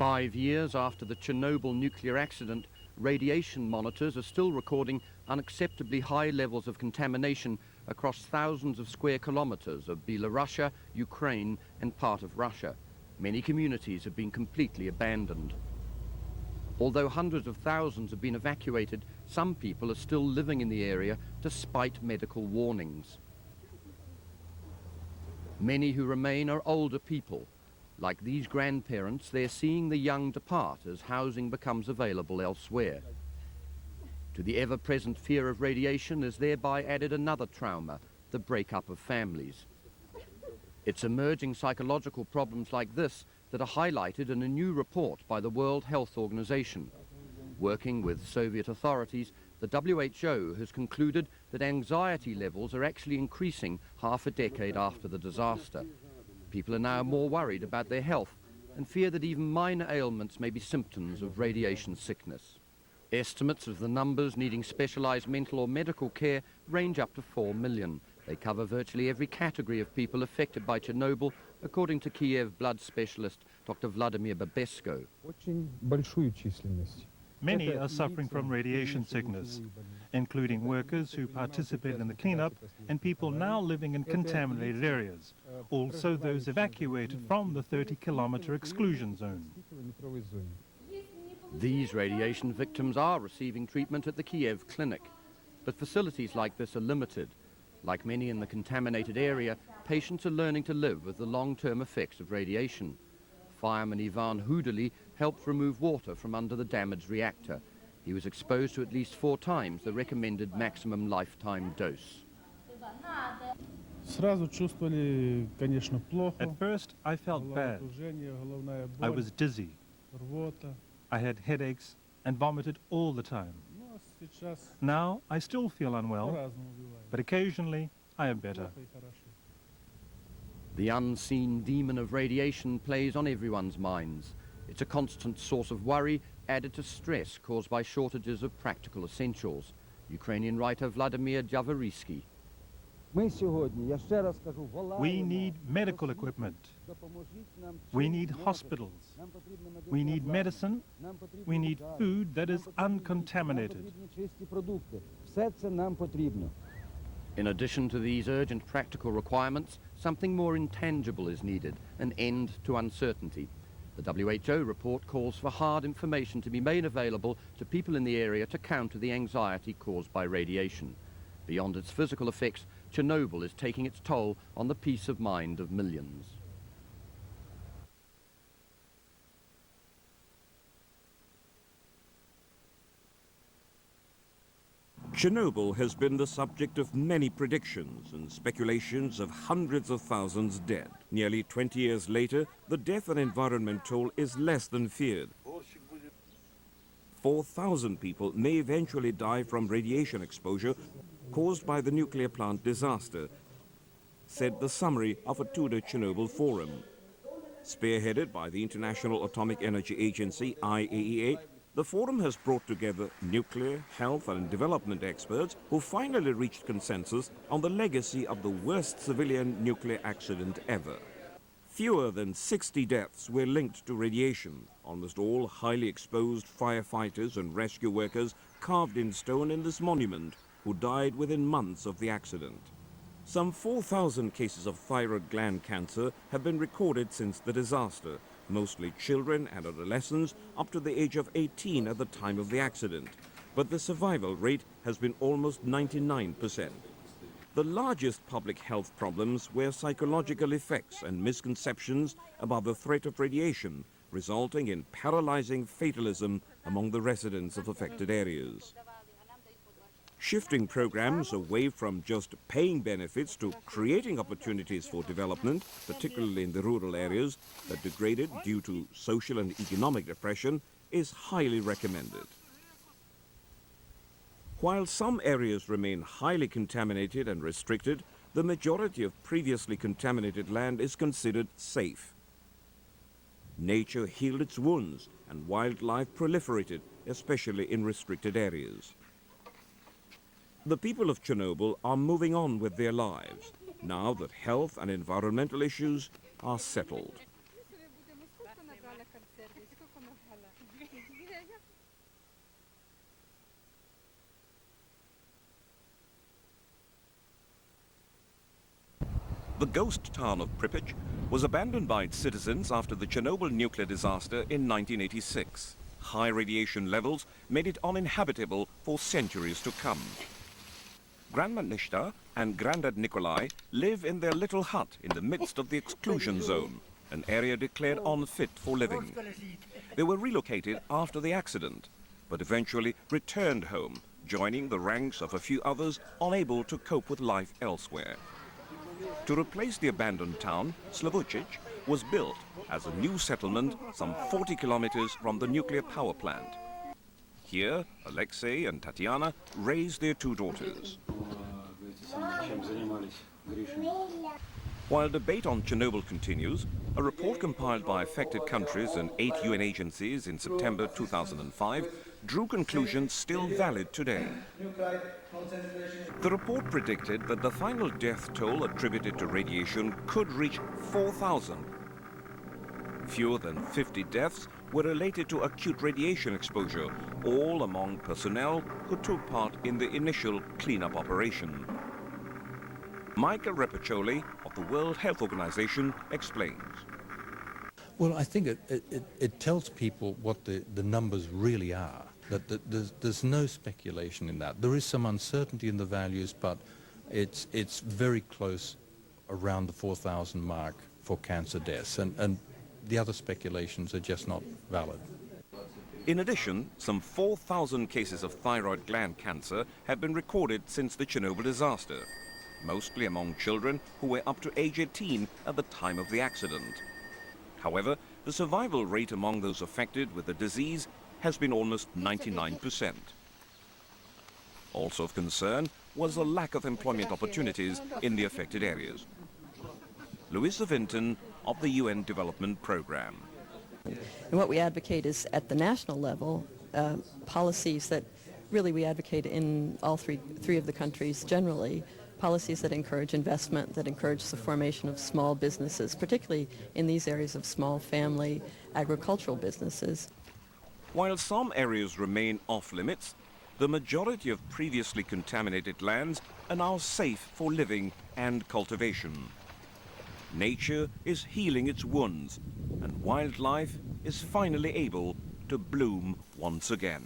5 years after the Chernobyl nuclear accident, radiation monitors are still recording unacceptably high levels of contamination across thousands of square kilometers of Belarus, Ukraine, and part of Russia. Many communities have been completely abandoned. Although hundreds of thousands have been evacuated, some people are still living in the area despite medical warnings. Many who remain are older people. Like these grandparents, they're seeing the young depart as housing becomes available elsewhere. To the ever-present fear of radiation is thereby added another trauma, the breakup of families. It's emerging psychological problems like this that are highlighted in a new report by the World Health Organization. Working with Soviet authorities, the WHO has concluded that anxiety levels are actually increasing half a decade after the disaster. People are now more worried about their health and fear that even minor ailments may be symptoms of radiation sickness. Estimates of the numbers needing specialized mental or medical care range up to 4 million. They cover virtually every category of people affected by Chernobyl, according to Kiev blood specialist Dr. Vladimir Babesko. Many are suffering from radiation sickness, including workers who participate in the cleanup and people now living in contaminated areas, also those evacuated from the 30-kilometer exclusion zone. These radiation victims are receiving treatment at the Kiev clinic, but facilities like this are limited. Like many in the contaminated area, patients are learning to live with the long-term effects of radiation. Fireman Ivan Hudali helped remove water from under the damaged reactor. He was exposed to at least 4 times the recommended maximum lifetime dose. At first, I felt bad. I was dizzy. I had headaches and vomited all the time. Now, I still feel unwell, but occasionally I am better. The unseen demon of radiation plays on everyone's minds. It's a constant source of worry, added to stress caused by shortages of practical essentials. Ukrainian writer Vladimir Javarisky. We need medical equipment. We need hospitals. We need medicine. We need food that is uncontaminated. In addition to these urgent practical requirements, something more intangible is needed, an end to uncertainty. The WHO report calls for hard information to be made available to people in the area to counter the anxiety caused by radiation. Beyond its physical effects, Chernobyl is taking its toll on the peace of mind of millions. Chernobyl has been the subject of many predictions and speculations of hundreds of thousands dead. Nearly 20 years later, the death and environment toll is less than feared. 4,000 people may eventually die from radiation exposure caused by the nuclear plant disaster, said the summary of a 2-day Chernobyl forum. Spearheaded by the International Atomic Energy Agency, IAEA, the forum has brought together nuclear, health and development experts who finally reached consensus on the legacy of the worst civilian nuclear accident ever. Fewer than 60 deaths were linked to radiation, almost all highly exposed firefighters and rescue workers carved in stone in this monument who died within months of the accident. Some 4,000 cases of thyroid gland cancer have been recorded since the disaster, mostly children and adolescents up to the age of 18 at the time of the accident, but the survival rate has been almost 99%. The largest public health problems were psychological effects and misconceptions about the threat of radiation, resulting in paralyzing fatalism among the residents of affected areas. Shifting programs away from just paying benefits to creating opportunities for development, particularly in the rural areas that degraded due to social and economic depression, is highly recommended. While some areas remain highly contaminated and restricted, the majority of previously contaminated land is considered safe. Nature healed its wounds and wildlife proliferated, especially in restricted areas. The people of Chernobyl are moving on with their lives, now that health and environmental issues are settled. The ghost town of Pripyat was abandoned by its citizens after the Chernobyl nuclear disaster in 1986. High radiation levels made it uninhabitable for centuries to come. Grandma Nishta and Grandad Nikolai live in their little hut in the midst of the exclusion zone, an area declared unfit for living. They were relocated after the accident, but eventually returned home, joining the ranks of a few others unable to cope with life elsewhere. To replace the abandoned town, Slavucic was built as a new settlement some 40 kilometers from the nuclear power plant. Here, Alexei and Tatiana raised their two daughters. While debate on Chernobyl continues, a report compiled by affected countries and 8 UN agencies in September 2005 drew conclusions still valid today. The report predicted that the final death toll attributed to radiation could reach 4,000. Fewer than 50 deaths were related to acute radiation exposure, all among personnel who took part in the initial cleanup operation. Michael Repacholi of the World Health Organization explains. Well, I think it tells people what the numbers really are, that there's no speculation in that. There is some uncertainty in the values, but it's very close around the 4,000 mark for cancer deaths, and the other speculations are just not valid. In addition, some 4,000 cases of thyroid gland cancer have been recorded since the Chernobyl disaster, mostly among children who were up to age 18 at the time of the accident. However, the survival rate among those affected with the disease has been almost 99%. Also of concern was the lack of employment opportunities in the affected areas. Louisa Vinton of the UN Development Programme. And what we advocate is, at the national level, policies that really we advocate in all three of the countries generally, policies that encourage investment, that encourage the formation of small businesses, particularly in these areas of small family agricultural businesses. While some areas remain off limits, the majority of previously contaminated lands are now safe for living and cultivation. Nature is healing its wounds, and wildlife is finally able to bloom once again.